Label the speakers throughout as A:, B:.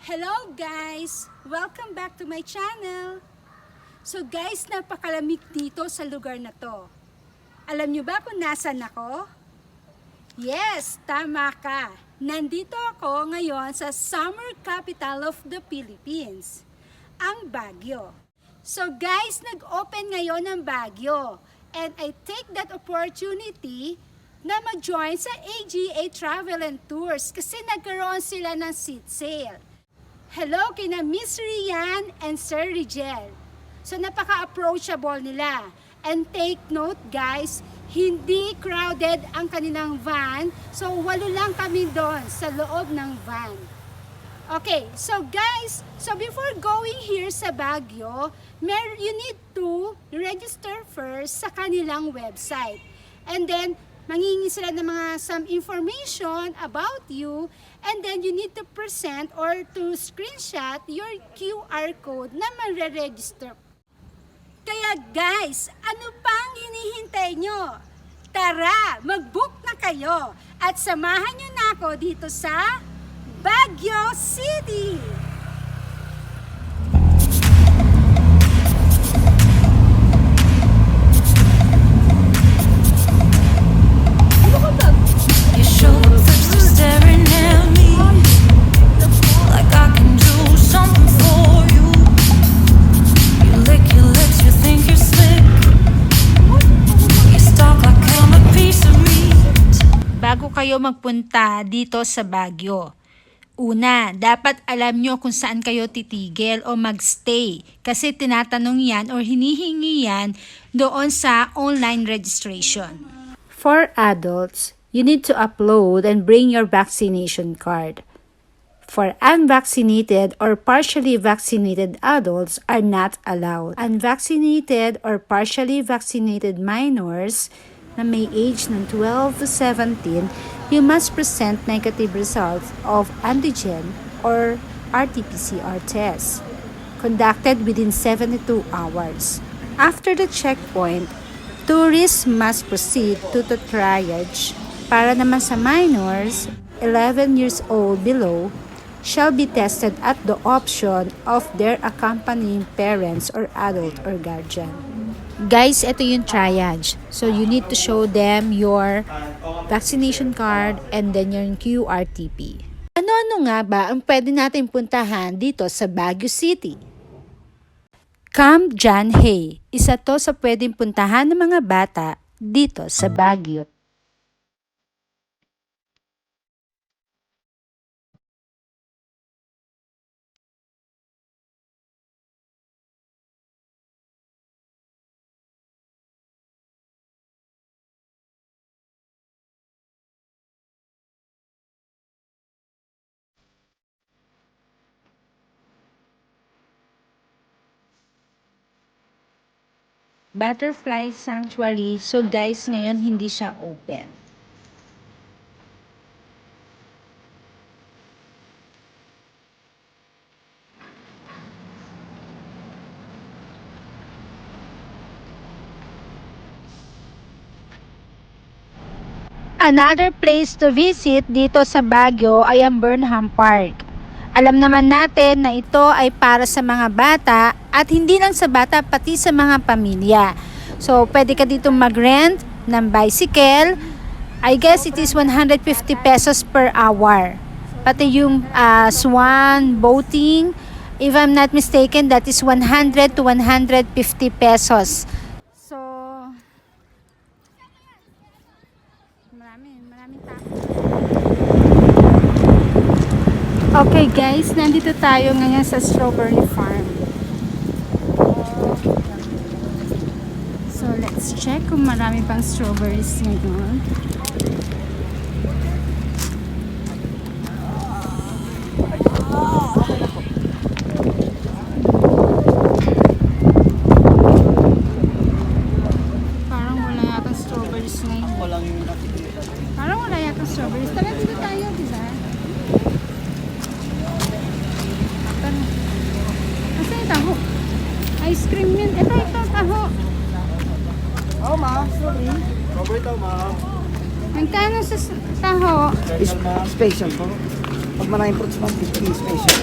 A: Hello guys! Welcome back to my channel! So guys, napakalamig dito sa lugar na to. Alam nyo ba kung nasan ako? Yes, tama ka! Nandito ako ngayon sa summer capital of the Philippines, ang Baguio. So guys, nag-open ngayon ang Baguio and I take that opportunity na mag-join sa AGA Travel and Tours kasi nagkaroon sila ng seat sale. Hello kina Miss Rian and Sir Rigel. So napaka-approachable nila. And take note guys, hindi crowded ang kanilang van. So 8 lang kami doon sa loob ng van. Okay, so guys, so before going here sa Baguio, you need to register first sa kanilang website. And then, mangingi sila ng some information about you, and then you need to present or to screenshot your QR code na ma-register. Kaya guys, ano pang hinihintay nyo? Tara, mag-book na kayo at samahan nyo na ako dito sa Baguio City! Bago kayo magpunta dito sa Baguio, una, dapat alam nyo kung saan kayo titigil o magstay kasi tinatanong yan or hinihingi yan doon sa online registration. For adults, you need to upload and bring your vaccination card. For unvaccinated or partially vaccinated adults are not allowed. Unvaccinated or partially vaccinated minors na may age ng 12 to 17, you must present negative results of antigen or RT-PCR test conducted within 72 hours. After the checkpoint, tourists must proceed to the triage. Para naman sa minors, 11 years old below, shall be tested at the option of their accompanying parents or adult or guardian. Guys, ito yung triage. So, you need to show them your vaccination card and then yung QRTP. Ano-ano nga ba ang pwede natin puntahan dito sa Baguio City? Camp John Hay. Isa to sa pwedeng puntahan ng mga bata dito sa Baguio. Butterfly Sanctuary. So guys, ngayon hindi siya open. Another place to visit dito sa Baguio ay ang Burnham Park. Alam naman natin na ito ay para sa mga bata at hindi lang sa bata pati sa mga pamilya. So, pwede ka dito mag-rent ng bicycle. I guess it is 150 pesos per hour. Pati yung swan boating, if I'm not mistaken, that is 100 to 150 pesos. So, maraming tao. Okay guys, nandito tayo ngayon sa strawberry farm. So let's check kung marami pang strawberries ngayon. Parang wala yatang strawberries ngayon. Parang wala yatang strawberries. Tara dito tayo, diba? Taho. Ice cream yun. Ito, taho.
B: Oh, ma. Sorry. Sorry ito, ma.
A: Magkano sa taho?
B: Special po. Pag maraming fruits, ma, 50 special.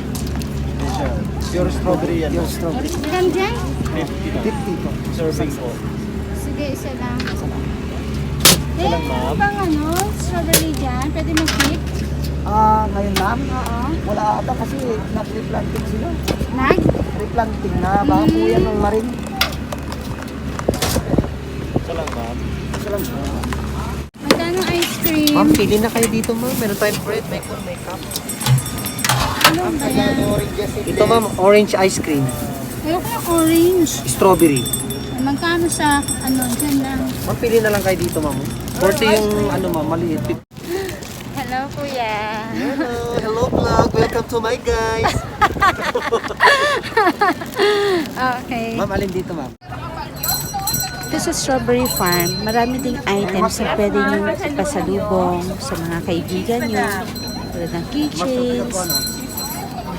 C: Pure strawberry yan.
B: Pure strawberry.
A: Ilan dyan?
B: 50 po.
C: Serving po.
A: Sige, isa lang.
C: Isa lang, ma'am.
A: Bang ano, strawberry dyan? Pwede mag-pick?
B: Ngayon ma'am,
A: Oo.
B: wala ata kasi nag-replanting sila.
A: Nag?
B: Replanting na, baka po yan ng marin.
C: Isa lang, ma'am.
B: Isa lang po.
A: Magkano ice cream?
D: Ma'am, pili na kayo dito, ma'am. Meron tayong bread, may corn, may cup.
A: Ano ba yan?
D: Ito, ma'am, orange ice cream.
A: Ayoko ng orange.
D: Strawberry.
A: Magkano sa ano, dyan lang?
D: Ma'am, pili na lang kayo dito, ma'am. 40 yung, ano, ma'am, maliit.
A: Hello, kuya.
D: Hello, vlog. Welcome to my guys.
A: Okay.
D: Ma'am, alin dito, ma'am?
E: Ito sa Strawberry Farm, marami ding items na pwede nyo ipasalubong sa mga kaibigan nyo. Tulad ng keychains,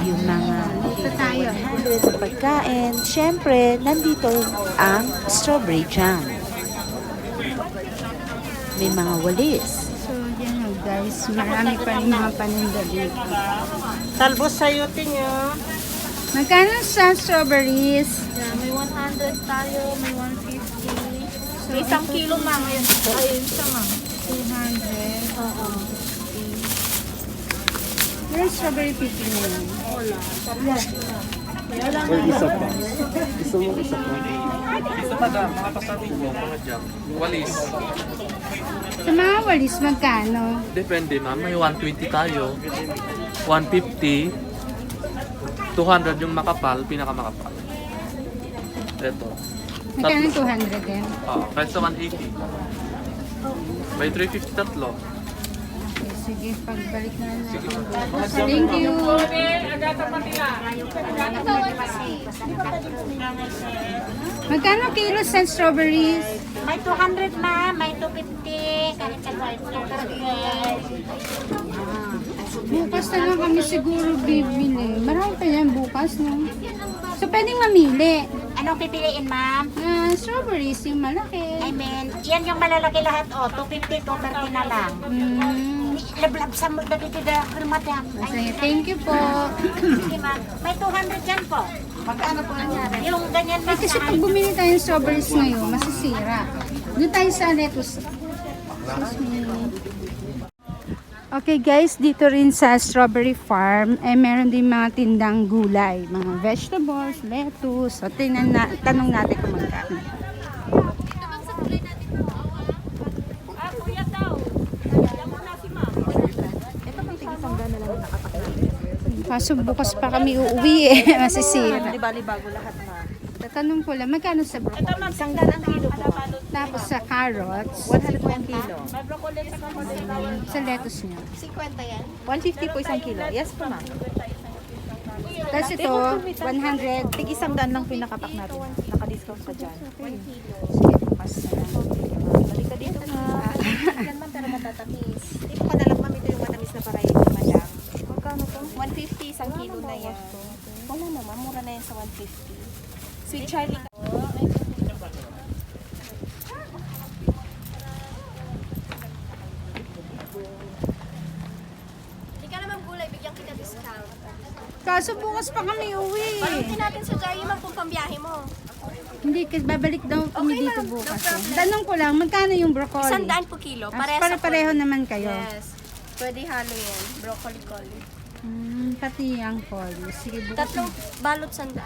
E: yung mga
A: Dito tayo.
E: handle ng pagkain. Siyempre, nandito ang strawberry jam. May mga walis.
A: So, yan o guys. Marami pa rin mga paninda dito.
F: Talbos sayote nyo.
A: Magkano sa strawberries?
F: May 100 tayo, may 150. May isang kilo ma'am. Ayun siya ma'am.
A: 200.
F: Oo.
A: Walang strawberry picking na yun.
C: Or isa pa. Gusto mo isa pa.
G: Isa pa dam, mga pasabi mo, mga jam. Walis.
A: Sa mga walis, magkano?
G: Depende ma'am, may 120 tayo. 150. 200 yung makapal, pinakamakapal. Ito.
A: Magkano 200 din?
G: Kaysa 180. May 350 tatlo.
A: Okay, sige, pagbalik na natin.
G: Sige.
A: Thank you. Magkano kilo sa strawberries?
F: May 200 ma'am, may 250. Kahit sa
A: Bukas na lang kami siguro bibili. Marami pa yan bukas, no? So, pwedeng mamili.
F: Anong pipiliin ma'am?
A: Strawberries, yung malaki.
F: I mean, yan yung malalaki lahat o. 250, 230 na lang. Lablab sa mo dati tida krimatya.
A: Sige, thank you po.
F: Sige ma'am. May 200 dyan po. Magkano po nangyari? Yung ganyan
A: Eh,
F: ma'am.
A: kasi pag bumili tayo ng strawberries ngayon, masisira. Doon tayo sa lettuce. Excuse me. Okay guys, dito rin sa Strawberry Farm, meron din mga tindang gulay, mga vegetables, lettuce. So, tanong natin kung magkano. Kaso bukas pa kami uuwi eh, masisira.
F: Di bali bago lahat ma'am.
A: Tatanong ko lang, magkano sa broccoli?
F: Ito ma'am, sanggan ang kilo po.
A: Tapos sa carrots,
F: 120 kilo.
A: sa lettuce niya.
F: 150 po isang kilo. Yes po ma'am.
A: Tapos ito, 100.
F: Tig isang daan lang pinakapak natin. Naka-discount ka dyan.
A: Sige, bukas na lang.
F: Balik ka dito ma'am. Yan ma'am pero matatamis. Dito ka na lang ma'am. Ito yung matamis na parayin ni madam. Magkano to? 150 isang kilo na yan. Wala na ma'am. Mura na yan sa 150. Sweet Charlie ka.
A: Kaso bukas pa kami uwi.
H: Palutin natin sa Jari ma'am kung pambiyahe mo.
A: Hindi, kasi babalik daw kami dito
H: ma'am, no
A: bukas.
H: problem.
A: Tanong ko lang, magkano yung broccoli?
H: 100 po kilo. Parehas sa
A: Pare-pareho naman kayo.
H: Yes. Pwede halo yan. Broccoli coli.
A: Pati ang coli. Sige, bukas.
H: Tatlong balot 100.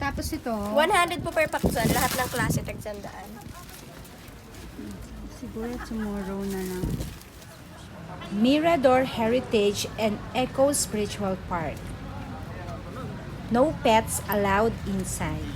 A: Tapos ito,
H: 100 po per paksan. Lahat ng klase tag 100.
A: siguro tomorrow na lang.
E: Mirador Heritage and Eco Spiritual Park. No pets allowed inside.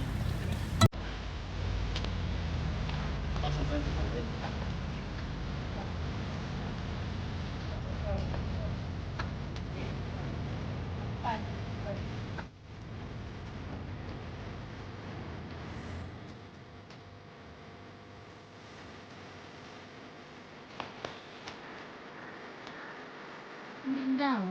A: Daw.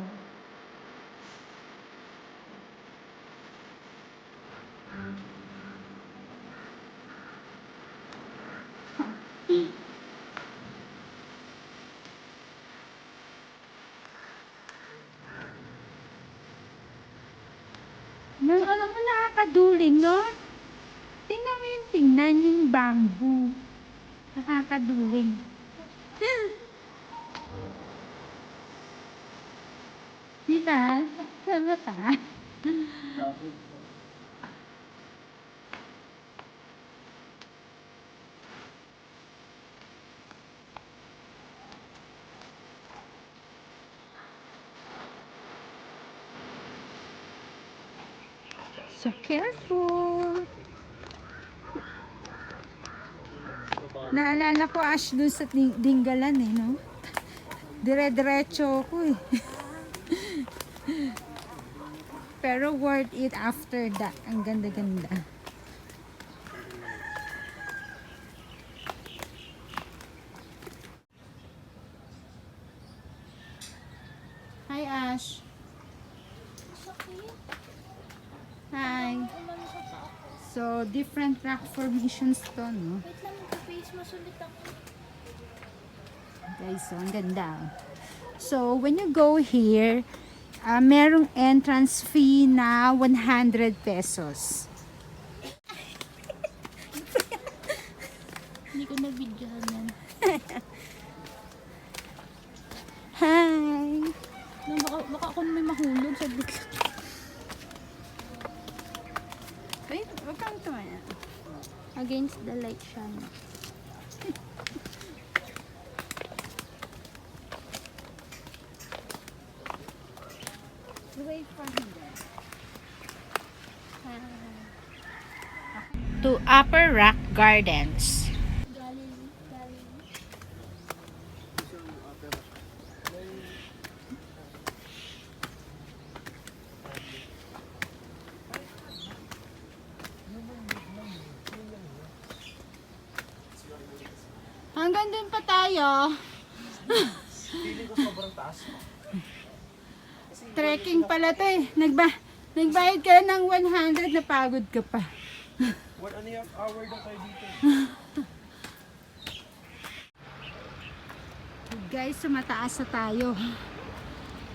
E: Alam mo, nakakaduling, no? Tingnan mo yung tingnan yung bamboo. Nakakaduling. Diba? Sama ka? So careful. Naalala ko Ash dun sa Dinggalan eh, no? Dire-diretso ko eh. Pero worth it after that. Ang ganda-ganda. Hi Ash. Hi. So, different rock formations to, no?
H: Wait lang, mag-face masulit ako.
E: Guys, so, ang ganda. So, when you go here, merong entrance fee na 100 pesos.
H: Hindi ko na-videohan yan.
E: Hi!
H: Baka ako may mahulog sa bigla.
E: Wait, wag kang tumaya.
H: Against the light siya. No?
E: Away from here. To Upper Rock Gardens. Hanggang dun pa tayo. Trekking pala to eh. Nagbayad ka ng 100, napagod ka pa.
G: 1.5 hour na kayo dito.
E: Guys, so mataas na tayo.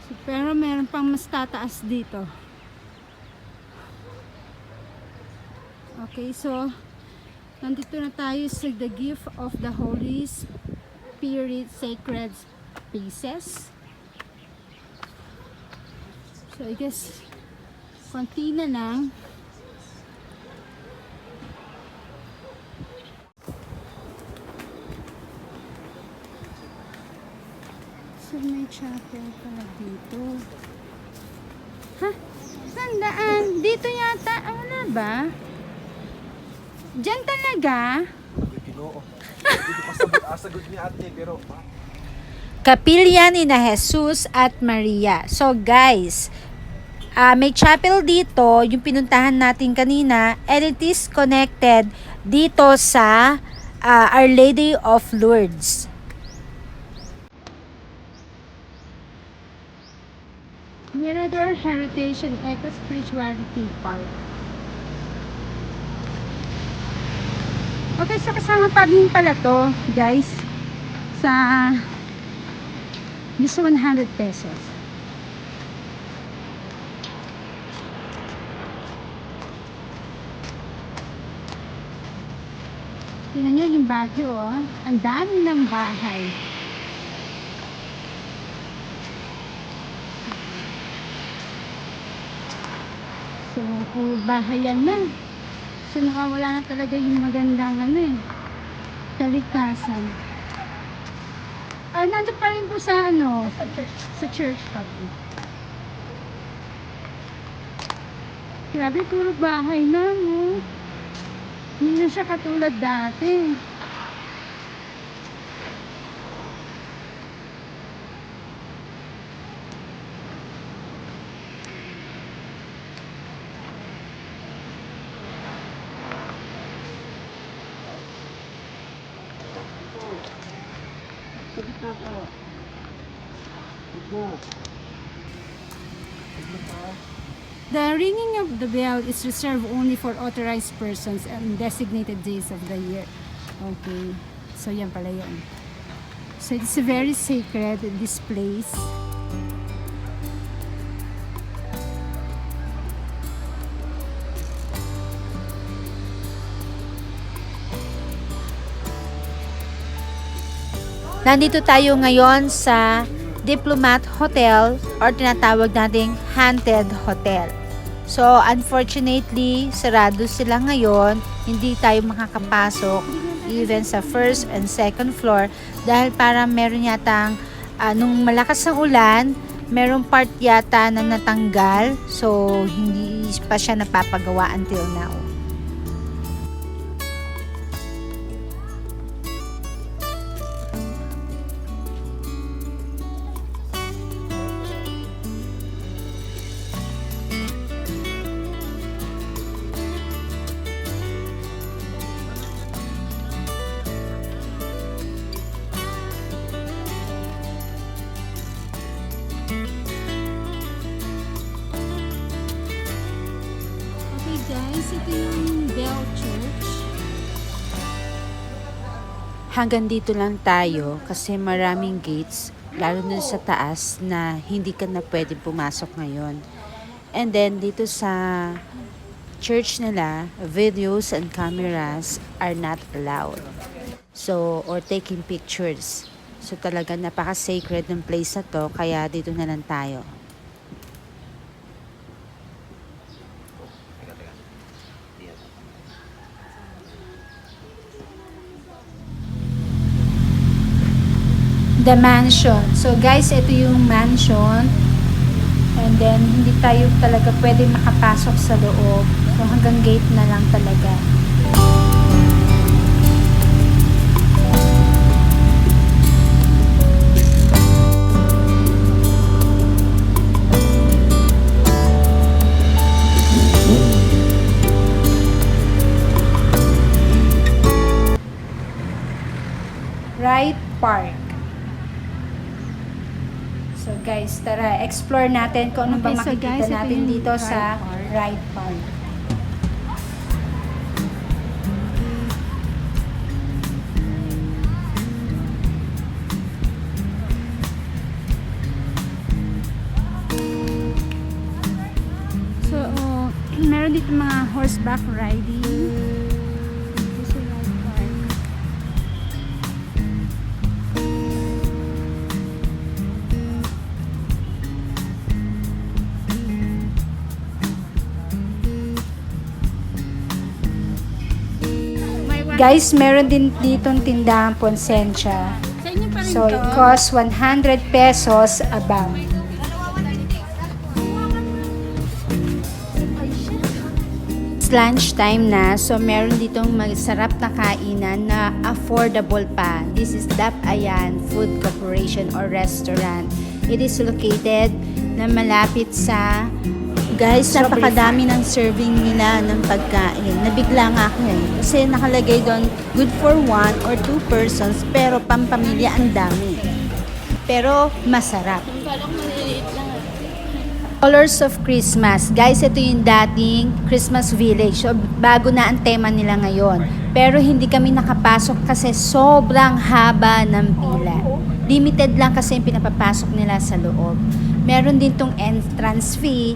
E: So, pero meron pang mas tataas dito. Okay, so nandito na tayo sa the gift of the Holy Spirit sacred spaces. So I guess konti na lang. So may chapel pala dito. Ha? Saan daan? Dito yata. Wala ba? Diyan talaga?
G: Ginoo. Hindi ko asagod ni ate pero
E: Kapilya ni na Jesus at Maria. So guys, may chapel dito, yung pinuntahan natin kanina, and it is connected dito sa Our Lady of Lourdes. Mirador Heritage and Eco Spirituality Park. Okay, so kasama pa din pala to, guys, sa just 100 pesos. Tingnan nyo yung Baguio, oh. Ang dami ng bahay. So, puro bahay yan na. So, nakawala na talaga yung magandang kalikasan. Nandun pa rin po sa sa church pa po. Grabe, puro bahay na, no? Hindi na siya katulad dati. The ringing of the bell is reserved only for authorized persons and designated days of the year. Okay. So, yan pala yun. So, it's very sacred, this place. Nandito tayo ngayon sa Diplomat Hotel or tinatawag nating Haunted Hotel. So, unfortunately, sarado sila ngayon. Hindi tayo makakapasok even sa first and second floor dahil para meron yatang nung malakas ang ulan, merong part yata na natanggal. So, hindi pa siya napapagawa until now.
A: Okay guys, ito yung Bell Church.
E: Hanggang dito lang tayo kasi maraming gates, lalo na sa taas na hindi ka na pwede pumasok ngayon. And then dito sa church nila, videos and cameras are not allowed. So, or taking pictures. So talaga napaka-sacred ng place na to, kaya dito na lang tayo.
A: The mansion. So guys, ito yung mansion. And then, hindi tayo talaga pwede makapasok sa loob. So hanggang gate na lang talaga. Right Park. So guys, tara, explore natin kung ano ba
H: Okay, so
A: makikita
H: guys, ito
A: natin
H: yung
A: dito sa
H: Wright
A: Wright Park. So, meron dito mga horseback riding. Dito sa Wright Park. Guys, meron din ditong tindahan Ponsensya.
H: Sa inyo pa rin
A: So,
H: to?
A: it costs 100 pesos a bag. It's lunchtime na, so meron ditong masarap na kainan na affordable pa. This is Dapayan Food Corporation or Restaurant. It is located na malapit sa
E: Guys, napakadami ng serving nila ng pagkain. Nabigla nga ako eh. Kasi nakalagay doon, good for 1 or 2 persons, pero pampamilya ang dami. Pero masarap.
H: Kala ko maliliit lang.
A: Colors of Christmas. Guys, ito yung dating Christmas Village. So, bago na ang tema nila ngayon. Pero hindi kami nakapasok kasi sobrang haba ng pila. Limited lang kasi yung pinapapasok nila sa loob. Meron din tong entrance fee